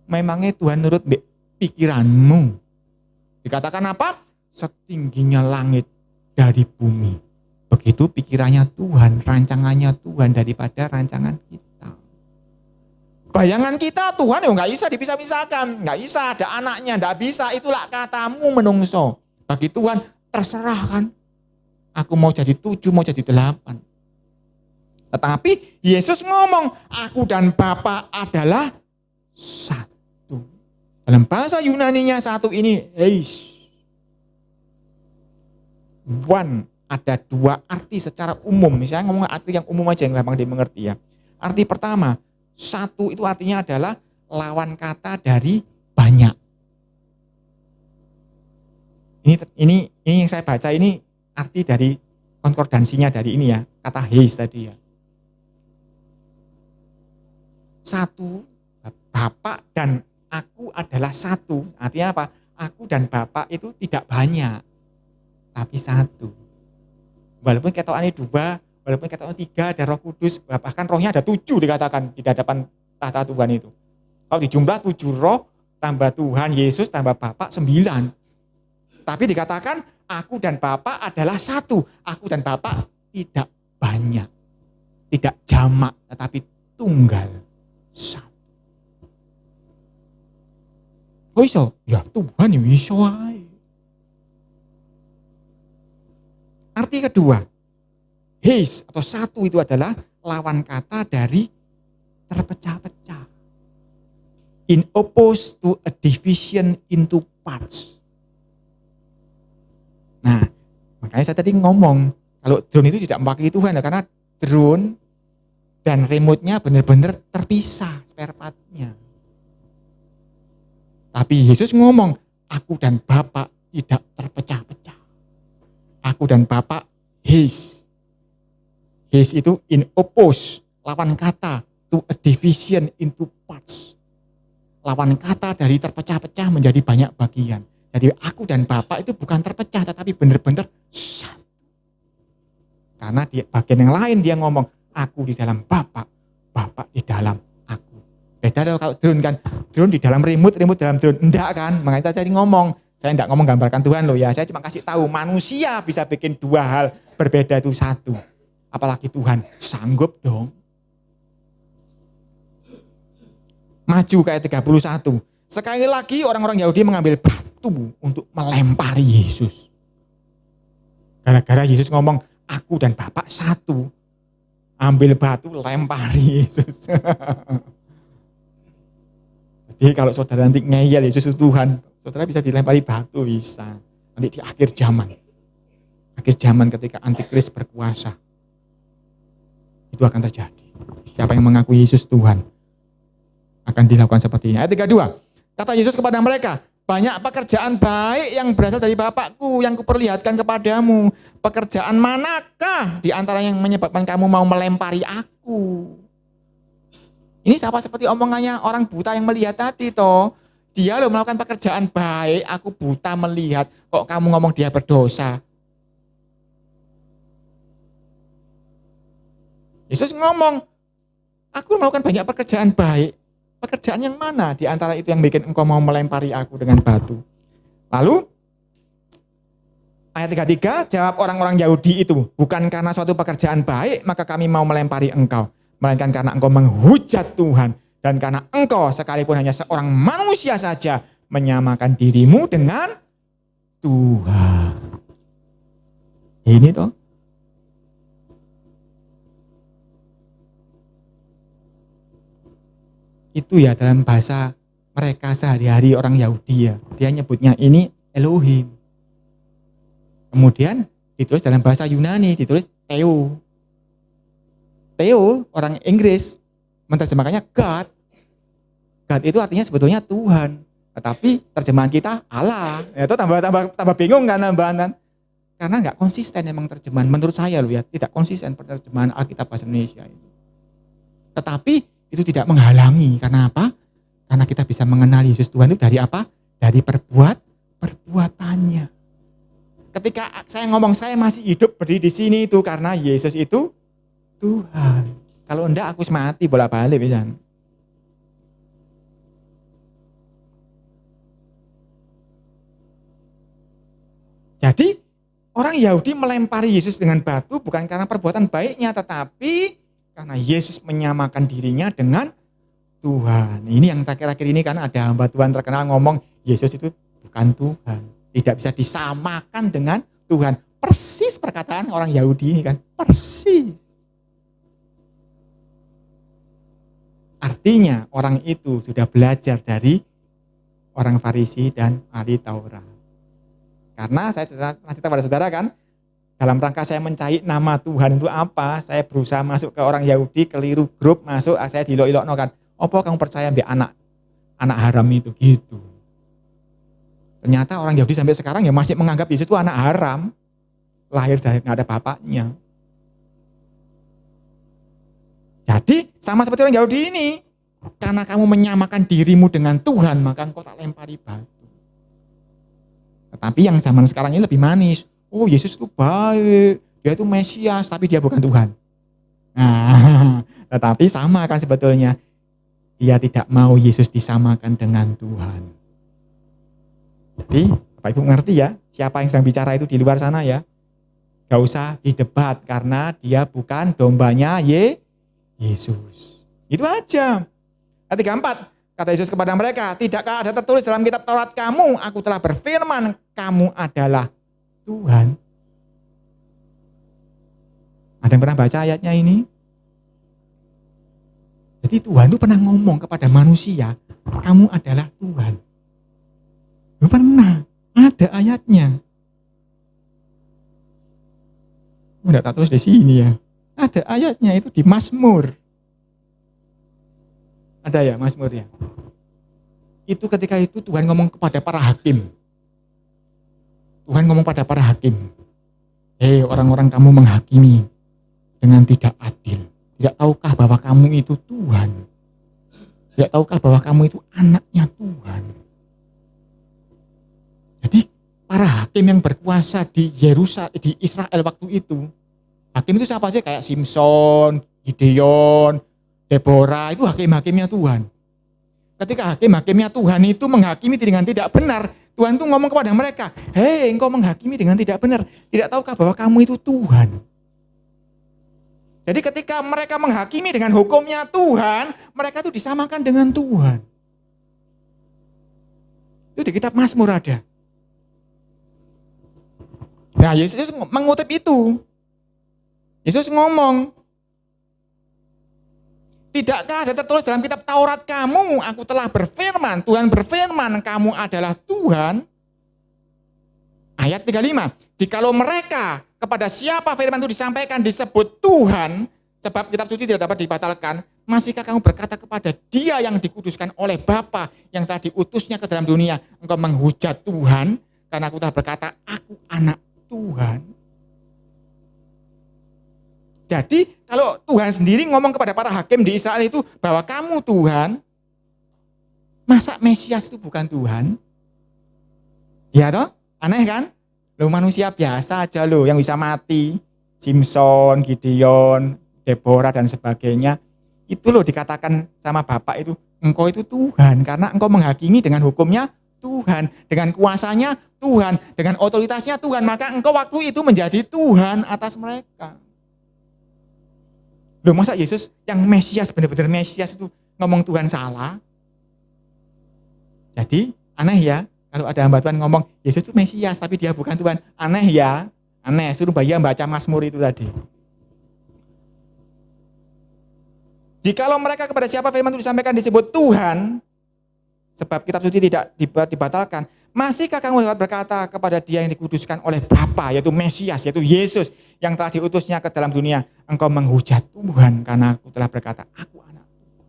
memangnya Tuhan nurut pikiranmu. Dikatakan apa? Setingginya langit dari bumi. Begitu pikirannya Tuhan, rancangannya Tuhan daripada rancangan kita. Bayangan kita Tuhan nggak bisa dipisah-pisahkan, nggak bisa ada anaknya, nggak bisa. Itulah katamu menungso. Bagi Tuhan terserah kan. Aku mau jadi 7, mau jadi 8. Tetapi Yesus ngomong, aku dan Bapa adalah satu. Dalam bahasa Yunaninya satu ini, one, ada 2 arti secara umum. Misalnya ngomong arti yang umum aja yang gampang dimengerti ya. Arti pertama, satu itu artinya adalah lawan kata dari banyak. Ini yang saya baca ini arti dari konkordansinya dari ini ya, kata heis tadi ya. Satu, Bapak dan aku adalah satu. Artinya apa? Aku dan Bapak itu tidak banyak, tapi satu. Walaupun ketokane dua, walaupun ketokane tiga, ada Roh Kudus, bahkan rohnya ada 7 dikatakan di hadapan tahta Tuhan itu. Kalau dijumlah 7 roh, tambah Tuhan Yesus, tambah Bapak 9. Tapi dikatakan aku dan Bapak adalah satu. Aku dan Bapak tidak banyak, tidak jamak, tetapi tunggal satu. Oh iso? Ya Tuhan yang iso ae. Arti kedua, heis atau satu itu adalah lawan kata dari terpecah-pecah. In opposed to a division into parts. Nah, makanya saya tadi ngomong, kalau drone itu tidak mewakili Tuhan, karena drone dan remote-nya benar-benar terpisah spare part-nya. Tapi Yesus ngomong, aku dan Bapa tidak terpecah-pecah. Aku dan Bapa heis. Heis itu in oppose, lawan kata to a division into parts. Lawan kata dari terpecah-pecah menjadi banyak bagian. Jadi aku dan Bapa itu bukan terpecah, tetapi benar-benar satu. Karena di bagian yang lain dia ngomong, aku di dalam Bapa, Bapa di dalam aku. Beda kalau drone kan, drone di dalam remote dalam drone. Enggak kan, makanya tadi ngomong, saya enggak ngomong gambarkan Tuhan loh ya, saya cuma kasih tahu manusia bisa bikin 2 hal berbeda itu satu. Apalagi Tuhan, sanggup dong. Maju ke ayat 31. Sekali lagi orang-orang Yahudi mengambil batu untuk melempari Yesus. Gara-gara Yesus ngomong, aku dan Bapak satu. Ambil batu, lempari Yesus. Jadi kalau saudara nanti ngeyel Yesus itu Tuhan, saudara bisa dilempari batu, bisa. Nanti di akhir zaman. Akhir zaman ketika antikris berkuasa. Itu akan terjadi. Siapa yang mengakui Yesus Tuhan akan dilakukan seperti ini. Ayat 32. Kata Yesus kepada mereka, banyak pekerjaan baik yang berasal dari Bapakku yang kuperlihatkan kepadamu. Pekerjaan manakah di antara yang menyebabkan kamu mau melempari aku? Ini sama seperti omongannya orang buta yang melihat tadi toh. Dia loh melakukan pekerjaan baik, aku buta melihat. Kok kamu ngomong dia berdosa? Yesus ngomong, aku melakukan banyak pekerjaan baik. Pekerjaan yang mana di antara itu yang bikin engkau mau melempari aku dengan batu? Lalu ayat 33, jawab orang-orang Yahudi itu, bukan karena suatu pekerjaan baik maka kami mau melempari engkau, melainkan karena engkau menghujat Tuhan dan karena engkau sekalipun hanya seorang manusia saja menyamakan dirimu dengan Tuhan. Ini toh. Itu ya dalam bahasa mereka sehari-hari orang Yahudi ya. Dia nyebutnya ini Elohim. Kemudian ditulis dalam bahasa Yunani, ditulis Theo. Theo orang Inggris menerjemahkannya God. God itu artinya sebetulnya Tuhan. Tetapi terjemahan kita Allah. Ya, itu tambah bingung kan tambahan kan. Karena nggak konsisten emang terjemahan. Menurut saya loh ya, tidak konsisten terjemahan Alkitab bahasa Indonesia itu. Tetapi itu tidak menghalangi. Karena apa? Karena kita bisa mengenali Yesus Tuhan itu dari apa? Dari perbuatannya. Ketika saya ngomong saya masih hidup berdiri di sini itu karena Yesus itu Tuhan. Kalau enggak aku mati bolak-balik bisa. Jadi orang Yahudi melempari Yesus dengan batu bukan karena perbuatan baiknya, tetapi karena Yesus menyamakan dirinya dengan Tuhan. Ini yang terakhir-akhir ini kan ada hamba Tuhan terkenal ngomong Yesus itu bukan Tuhan. Tidak bisa disamakan dengan Tuhan. Persis perkataan orang Yahudi ini kan. Persis. Artinya orang itu sudah belajar dari orang Farisi dan ahli Taurat. Karena saya cerita pada saudara kan, dalam rangka saya mencari nama Tuhan itu apa, saya berusaha masuk ke orang Yahudi, keliru grup masuk, saya dilok-ilokno kan. Apa kamu percaya ambil anak haram itu gitu. Ternyata orang Yahudi sampai sekarang ya masih menganggap Yesus itu anak haram. Lahir dari nggak ada bapaknya. Jadi sama seperti orang Yahudi ini. Karena kamu menyamakan dirimu dengan Tuhan, maka engkau tak lempari batu. Tetapi yang zaman sekarang ini lebih manis. Oh, Yesus itu baik, dia itu Mesias, tapi dia bukan Tuhan. Nah, tetapi sama kan sebetulnya. Dia tidak mau Yesus disamakan dengan Tuhan. Jadi, Bapak Ibu ngerti ya, siapa yang sedang bicara itu di luar sana ya. Gak usah didebat, karena dia bukan dombanya Yesus. Itu aja. Ayat 34, kata Yesus kepada mereka, tidakkah ada tertulis dalam kitab Taurat kamu, aku telah berfirman, kamu adalah Tuhan. Ada yang pernah baca ayatnya ini? Jadi Tuhan itu pernah ngomong kepada manusia, kamu adalah Tuhan. Pernah, ada ayatnya. Udah tak tulis di sini ya. Ada ayatnya itu di Mazmur. Ada ya Mazmur ya. Itu ketika itu Tuhan ngomong kepada para hakim. Tuhan ngomong pada para hakim. Hei orang-orang kamu menghakimi dengan tidak adil. Tidak tahukah bahwa kamu itu Tuhan? Tidak tahukah bahwa kamu itu anaknya Tuhan? Jadi para hakim yang berkuasa di Yerusalem, di Israel waktu itu. Hakim itu siapa sih? Kayak Simson, Gideon, Deborah, itu hakim-hakimnya Tuhan. Ketika hakim-hakimnya Tuhan itu menghakimi dengan tidak benar, Tuhan itu ngomong kepada mereka, hei engkau menghakimi dengan tidak benar, tidak tahukah bahwa kamu itu Tuhan? Jadi ketika mereka menghakimi dengan hukumnya Tuhan, mereka itu disamakan dengan Tuhan. Itu di kitab Mazmur ada. Nah Yesus mengutip itu. Yesus ngomong, tidakkah ada tertulis dalam kitab Taurat kamu, aku telah berfirman, Tuhan berfirman, kamu adalah Tuhan. Ayat 35, jikalau mereka kepada siapa firman itu disampaikan disebut Tuhan, sebab kitab suci tidak dapat dibatalkan, masihkah kamu berkata kepada dia yang dikuduskan oleh Bapa yang telah diutusnya ke dalam dunia, engkau menghujat Tuhan, karena aku telah berkata, aku anak Tuhan. Jadi kalau Tuhan sendiri ngomong kepada para hakim di Israel itu bahwa kamu Tuhan, masa Mesias itu bukan Tuhan? Ya toh? Aneh kan? Lo manusia biasa aja lo yang bisa mati. Simson, Gideon, Deborah dan sebagainya. Itu lo dikatakan sama Bapak itu, engkau itu Tuhan karena engkau menghakimi dengan hukumnya Tuhan, dengan kuasanya Tuhan, dengan otoritasnya Tuhan, maka engkau waktu itu menjadi Tuhan atas mereka. Loh masa Yesus yang Mesias, benar-benar Mesias itu ngomong Tuhan salah? Jadi aneh ya, kalau ada hamba Tuhan ngomong Yesus itu Mesias tapi dia bukan Tuhan. Aneh ya, aneh. Suruh Bayi baca Mazmur itu tadi. Jikalau mereka kepada siapa firman itu disampaikan disebut Tuhan, sebab kitab suci tidak dibatalkan, masihkah kamu dapat berkata kepada dia yang dikuduskan oleh Bapa, yaitu Mesias, yaitu Yesus, yang telah diutusnya ke dalam dunia, engkau menghujat Tuhan karena aku telah berkata, aku anak Tuhan.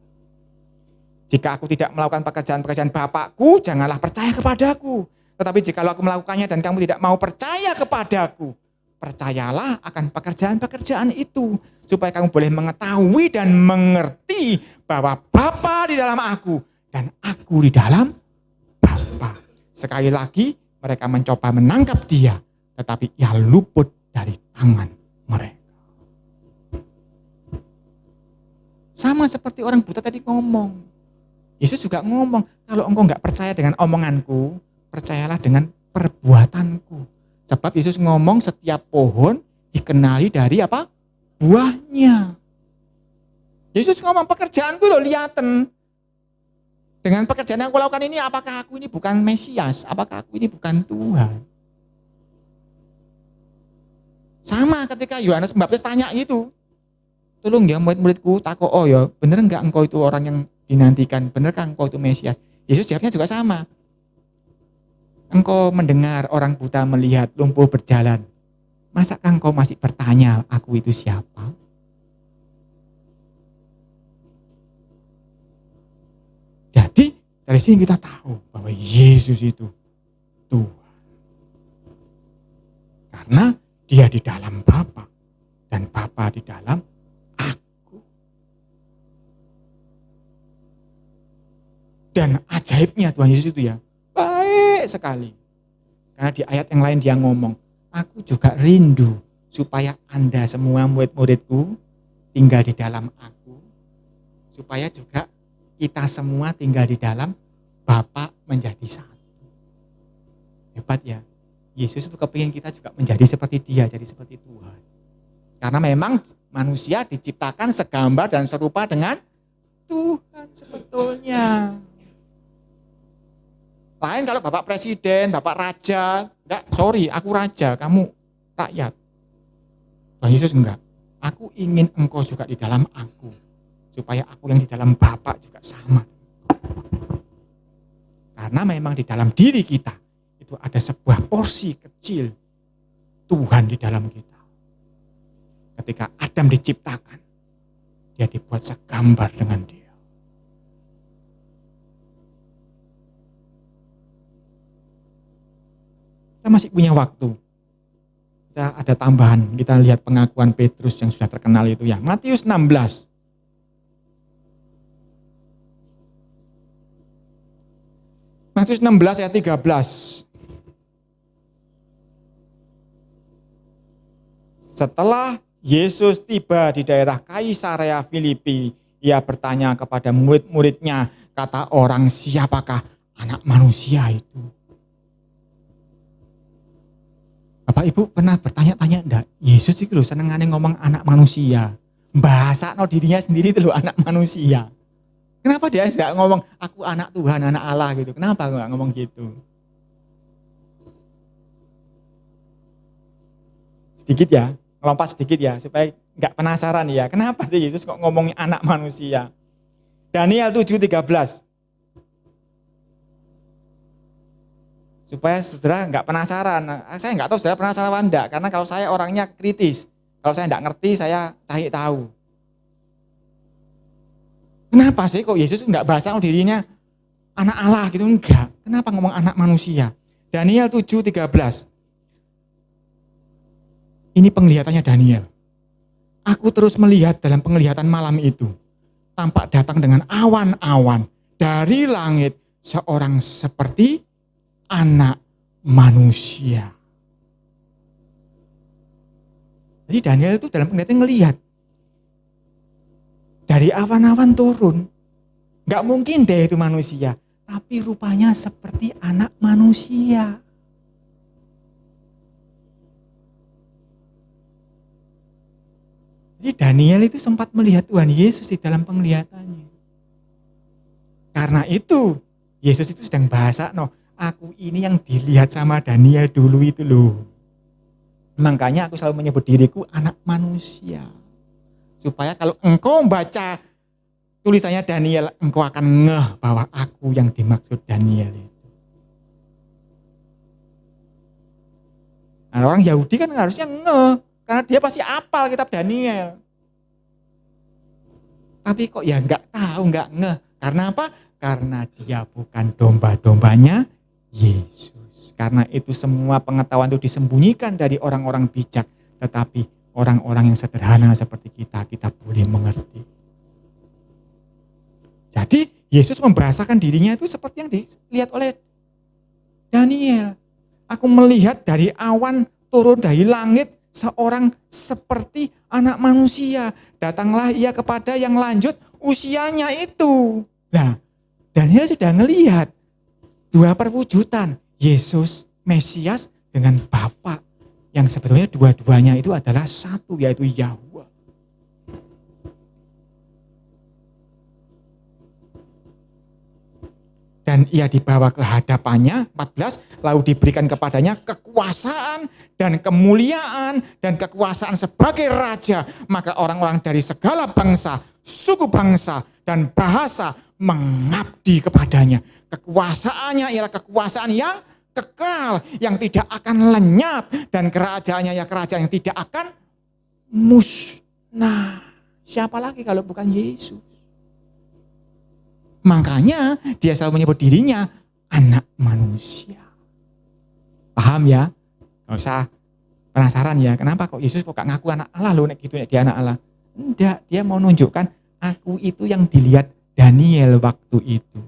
Jika aku tidak melakukan pekerjaan-pekerjaan Bapakku, janganlah percaya kepadaku. Tetapi jikalau aku melakukannya dan kamu tidak mau percaya kepadaku, percayalah akan pekerjaan-pekerjaan itu, supaya kamu boleh mengetahui dan mengerti bahwa Bapa di dalam aku dan aku di dalam Bapa. Sekali lagi mereka mencoba menangkap dia, tetapi ia luput dari tangan mereka. Sama seperti orang buta tadi ngomong. Yesus juga ngomong, kalau engkau nggak percaya dengan omonganku, percayalah dengan perbuatanku. Sebab Yesus ngomong setiap pohon dikenali dari apa? Buahnya. Yesus ngomong pekerjaanku lo liaten. Dengan pekerjaan yang aku lakukan ini, apakah aku ini bukan Mesias? Apakah aku ini bukan Tuhan? Sama ketika Yohanes Pembaptis tanya gitu. Tolong ya murid-muridku takut, oh ya bener enggak engkau itu orang yang dinantikan? Benerkah engkau itu Mesias? Yesus jawabnya juga sama. Engkau mendengar orang buta melihat, lumpuh berjalan. Masakah engkau masih bertanya, aku itu siapa? Jadi dari sini kita tahu bahwa Yesus itu Tuhan. Karena dia di dalam Bapa dan Bapa di dalam aku. Dan ajaibnya Tuhan Yesus itu ya, baik sekali. Karena di ayat yang lain dia ngomong, aku juga rindu supaya Anda semua murid-muridku tinggal di dalam aku. Supaya juga kita semua tinggal di dalam Bapa menjadi satu. Hebat ya. Yesus itu kepingin kita juga menjadi seperti dia, jadi seperti Tuhan. Karena memang manusia diciptakan segambar dan serupa dengan Tuhan sebetulnya. Lain kalau Bapak Presiden, Bapak Raja, enggak, sorry, aku raja, kamu rakyat. Tuhan Yesus enggak. Aku ingin engkau juga di dalam aku, supaya aku yang di dalam Bapa juga sama. Karena memang di dalam diri kita, itu ada sebuah porsi kecil Tuhan di dalam kita. Ketika Adam diciptakan, dia dibuat segambar dengan dia. Kita masih punya waktu. Kita ada tambahan, kita lihat pengakuan Petrus yang sudah terkenal itu ya. Matius 16. Matius 16 ayat 13. Setelah Yesus tiba di daerah Kaisarea Filipi, ia bertanya kepada murid-muridnya, kata orang, siapakah anak manusia itu? Bapak Ibu pernah bertanya-tanya enggak? Yesus itu loh senengane ngomong anak manusia. Bahasa no dirinya sendiri itu loh anak manusia. Kenapa dia enggak ngomong aku anak Tuhan, anak Allah gitu? Kenapa enggak ngomong gitu? Sedikit ya, ngelompat sedikit ya, supaya enggak penasaran ya. Kenapa sih Yesus kok ngomongnya anak manusia? Daniel 7:13. Supaya saudara enggak penasaran. Saya enggak tahu saudara penasaran apa enggak, karena kalau saya orangnya kritis. Kalau saya enggak ngerti, saya cari tahu. Kenapa sih kok Yesus enggak bahasa dirinya anak Allah gitu? Enggak. Kenapa ngomong anak manusia? Daniel 7:13. Ini penglihatannya Daniel. Aku terus melihat dalam penglihatan malam itu. Tampak datang dengan awan-awan dari langit seorang seperti anak manusia. Jadi Daniel itu dalam penglihatan ngelihat. Dari awan-awan turun. Gak mungkin deh itu manusia. Tapi rupanya seperti anak manusia. Jadi Daniel itu sempat melihat Tuhan Yesus di dalam penglihatannya. Karena itu Yesus itu sedang bahasa, aku ini yang dilihat sama Daniel dulu itu loh. Makanya aku selalu menyebut diriku anak manusia. Supaya kalau engkau baca tulisannya Daniel, engkau akan ngeh bahwa aku yang dimaksud Daniel itu. Nah, orang Yahudi kan harusnya ngeh, karena dia pasti hafal kitab Daniel. Tapi kok ya enggak tahu, enggak ngeh. Karena apa? Karena dia bukan domba-dombanya Yesus. Karena itu semua pengetahuan itu disembunyikan dari orang-orang bijak. Tetapi orang-orang yang sederhana seperti kita boleh mengerti. Jadi Yesus membahasakan dirinya itu seperti yang dilihat oleh Daniel. Aku melihat dari awan turun dari langit seorang seperti anak manusia. Datanglah ia kepada yang lanjut usianya itu. Nah, Daniel sudah ngelihat dua perwujudan. Yesus, Mesias dengan Bapa. Yang sebetulnya dua-duanya itu adalah satu, yaitu Yahweh. Dan ia dibawa ke hadapannya, 14, lalu diberikan kepadanya kekuasaan dan kemuliaan dan kekuasaan sebagai raja. Maka orang-orang dari segala bangsa, suku bangsa dan bahasa mengabdi kepadanya. Kekuasaannya ialah kekuasaan yang kekal, yang tidak akan lenyap, dan kerajaannya ya kerajaan yang tidak akan musnah. Siapa lagi kalau bukan Yesus? Makanya dia selalu menyebut dirinya anak manusia. Paham ya? Nggak usah penasaran ya, kenapa kok Yesus kok gak ngaku anak Allah loh, nek gitu nek dia anak Allah. Enggak, dia mau nunjukkan aku itu yang dilihat Daniel waktu itu.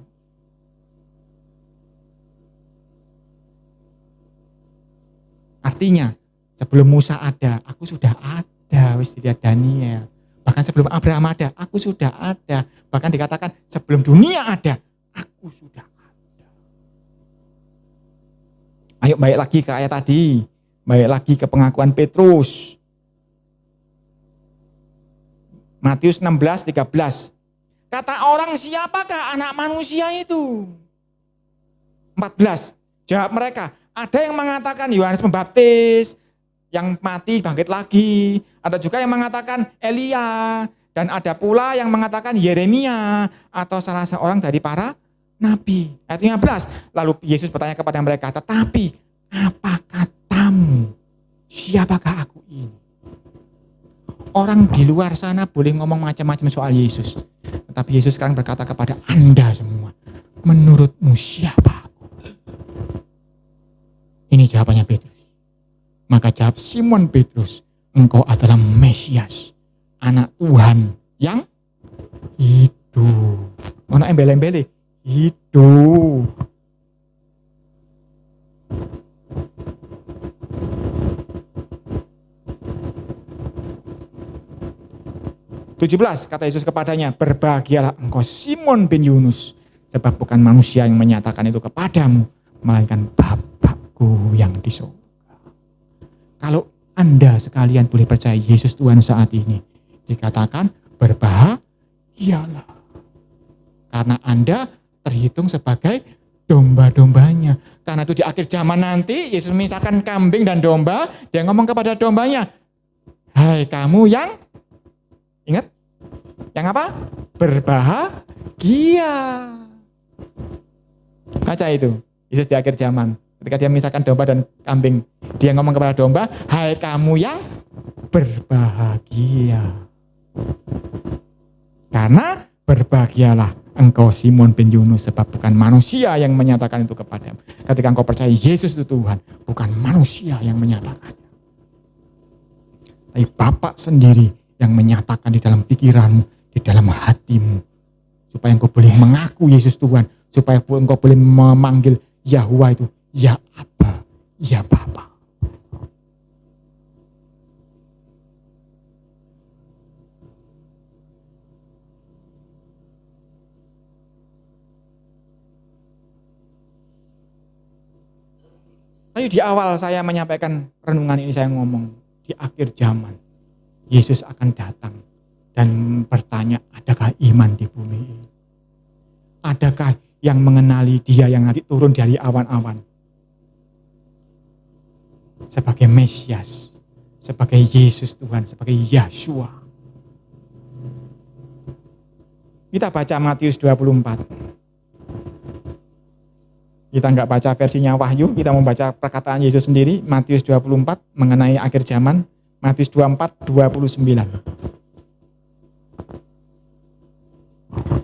Artinya, sebelum Musa ada, aku sudah ada, wis dilihat Daniel. Bahkan sebelum Abraham ada, aku sudah ada. Bahkan dikatakan sebelum dunia ada, aku sudah ada. Ayo balik lagi ke ayat tadi. Balik lagi ke pengakuan Petrus. Matius 16:13. Kata orang, siapakah anak manusia itu? 14. Jawab mereka, ada yang mengatakan Yohanes Pembaptis, yang mati bangkit lagi. Ada juga yang mengatakan Elia. Dan ada pula yang mengatakan Yeremia atau salah seorang dari para nabi. Ayat 15. Lalu Yesus bertanya kepada mereka, tetapi apa katamu? Siapakah aku ini? Orang di luar sana boleh ngomong macam-macam soal Yesus. Tetapi Yesus sekarang berkata kepada Anda semua, menurutmu siapa aku? Ini jawabannya Petrus. Maka jawab Simon Petrus, engkau adalah Mesias, anak Tuhan yang hidup. Ono embel-embele, hidup. Kata Yesus kepadanya, berbahagialah engkau Simon bin Yunus, sebab bukan manusia yang menyatakan itu kepadamu, melainkan Bapakku yang di surga. Kalau Anda sekalian boleh percaya Yesus Tuhan saat ini, dikatakan berbahagialah. Karena Anda terhitung sebagai domba-dombanya. Karena itu di akhir zaman nanti, Yesus memisahkan kambing dan domba, dia ngomong kepada dombanya, hai kamu yang, ingat? Yang apa? Berbahagia. Baca itu, Yesus di akhir zaman. Ketika dia memisahkan domba dan kambing, dia ngomong kepada domba, hai kamu yang berbahagia. Karena berbahagialah engkau Simon bin Yunus, sebab bukan manusia yang menyatakan itu kepadamu. Ketika engkau percaya Yesus itu Tuhan, bukan manusia yang menyatakannya. Tapi Bapa sendiri yang menyatakan di dalam pikiranmu, di dalam hatimu, supaya engkau boleh mengaku Yesus Tuhan, supaya engkau boleh memanggil Yahuwah itu, ya Abba, ya Bapa. Tadi di awal saya menyampaikan renungan ini, saya ngomong di akhir zaman Yesus akan datang dan bertanya, adakah iman di bumi ini? Adakah yang mengenali dia yang nanti turun dari awan-awan? Sebagai Mesias, sebagai Yesus Tuhan, sebagai Yeshua. Kita baca Matius 24. Kita enggak baca versinya Wahyu, kita membaca perkataan Yesus sendiri, Matius 24 mengenai akhir zaman, Matius 24:29.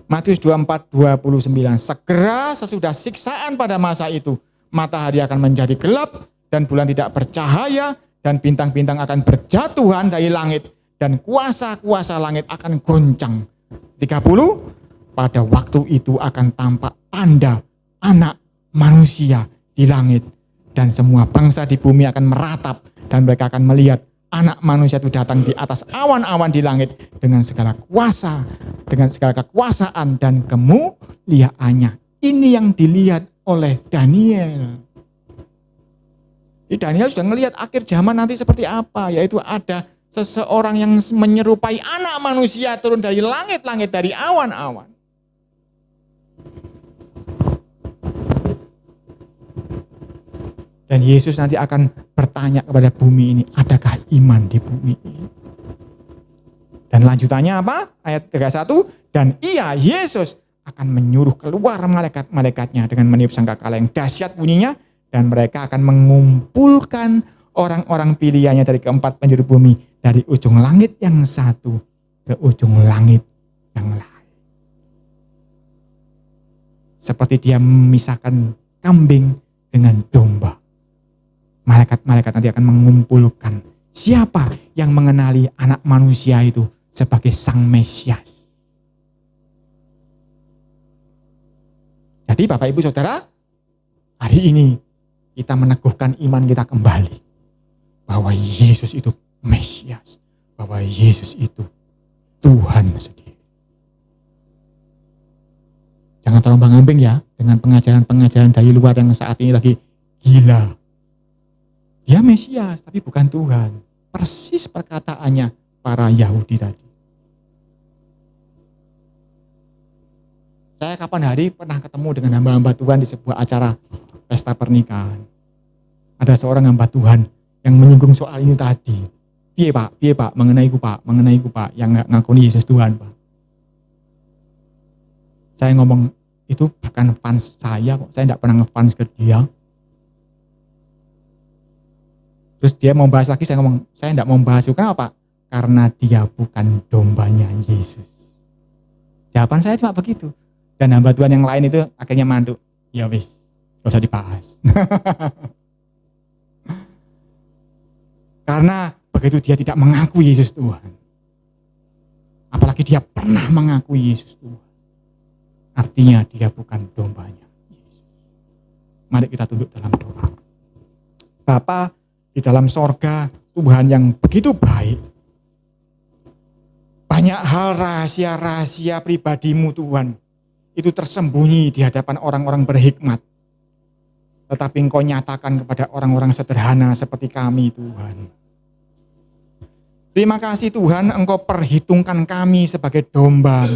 Matius 24:29. Segera sesudah siksaan pada masa itu, matahari akan menjadi gelap dan bulan tidak bercahaya dan bintang-bintang akan berjatuhan dari langit dan kuasa-kuasa langit akan goncang. 30. Pada waktu itu akan tampak tanda anak manusia di langit dan semua bangsa di bumi akan meratap dan mereka akan melihat anak manusia itu datang di atas awan-awan di langit dengan segala kuasa, dengan segala kekuasaan dan kemuliaannya. Ini yang dilihat oleh Daniel. Daniel sudah melihat akhir zaman nanti seperti apa, yaitu ada seseorang yang menyerupai anak manusia turun dari langit-langit, dari awan-awan. Dan Yesus nanti akan bertanya kepada bumi ini, adakah iman di bumi ini? Dan lanjutannya apa? Ayat 31, dan ia, Yesus, akan menyuruh keluar malaikat-malaikatnya dengan meniup sangkakala yang dahsyat bunyinya, dan mereka akan mengumpulkan orang-orang pilihannya dari keempat penjuru bumi, dari ujung langit yang satu ke ujung langit yang lain. Seperti dia memisahkan kambing dengan domba. Malaikat-malaikat nanti akan mengumpulkan siapa yang mengenali anak manusia itu sebagai Sang Mesias. Jadi Bapak Ibu Saudara, hari ini kita meneguhkan iman kita kembali. Bahwa Yesus itu Mesias. Bahwa Yesus itu Tuhan sendiri. Jangan terombang-ambing ya dengan pengajaran-pengajaran dari luar yang saat ini lagi gila. Dia Mesias tapi bukan Tuhan. Persis perkataannya para Yahudi tadi. Saya kapan hari pernah ketemu dengan hamba-hamba Tuhan di sebuah acara pesta pernikahan. Ada seorang hamba Tuhan yang menyinggung soal ini tadi. Piye pak, mengenai ku pak, yang nggak ngakuni Yesus Tuhan pak. Saya ngomong, itu bukan fans saya kok, saya tidak pernah ngefans ke dia. Terus dia mau bahas lagi, saya ngomong, saya tidak mau bahas. Kenapa? Karena dia bukan dombanya Yesus. Jawaban saya cuma begitu. Dan hamba Tuhan yang lain itu akhirnya manduk. Ya wis, gak usah dibahas. Karena begitu dia tidak mengakui Yesus Tuhan. Apalagi dia pernah mengakui Yesus Tuhan. Artinya dia bukan dombanya Yesus. Mari kita tunduk dalam doa. Bapa di dalam sorga, Tuhan yang begitu baik. Banyak hal rahasia-rahasia pribadimu Tuhan. Itu tersembunyi di hadapan orang-orang berhikmat. Tetapi Engkau nyatakan kepada orang-orang sederhana seperti kami Tuhan. Terima kasih Tuhan, Engkau perhitungkan kami sebagai domba.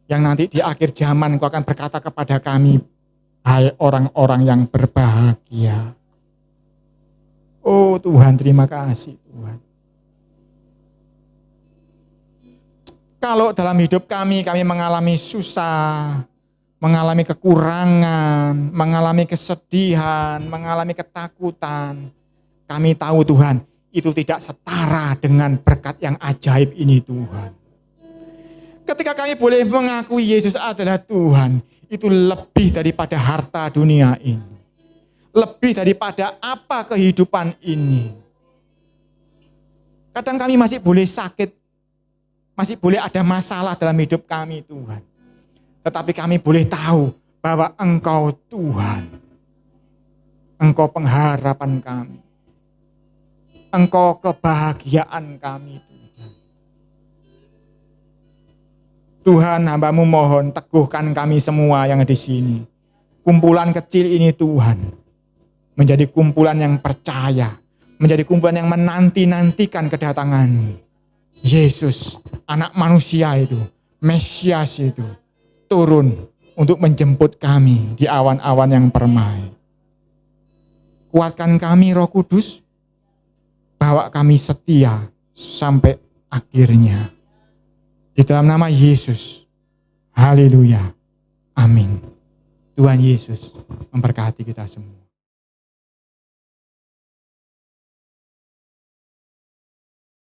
Yang nanti di akhir zaman Engkau akan berkata kepada kami, hai orang-orang yang berbahagia. Oh Tuhan, terima kasih Tuhan. Kalau dalam hidup kami mengalami susah, mengalami kekurangan, mengalami kesedihan, mengalami ketakutan. Kami tahu Tuhan, itu tidak setara dengan berkat yang ajaib ini Tuhan. Ketika kami boleh mengakui Yesus adalah Tuhan, itu lebih daripada harta dunia ini. Lebih daripada apa kehidupan ini. Kadang kami masih boleh sakit, masih boleh ada masalah dalam hidup kami Tuhan. Tetapi kami boleh tahu bahwa Engkau Tuhan. Engkau pengharapan kami. Engkau kebahagiaan kami Tuhan. Tuhan, hamba-Mu mohon teguhkan kami semua yang di sini. Kumpulan kecil ini Tuhan. Menjadi kumpulan yang percaya. Menjadi kumpulan yang menanti-nantikan kedatangan Yesus, anak manusia itu, Mesias itu, turun untuk menjemput kami di awan-awan yang permai. Kuatkan kami Roh Kudus, bawa kami setia sampai akhirnya. Di dalam nama Yesus, haleluya, amin. Tuhan Yesus memberkati kita semua.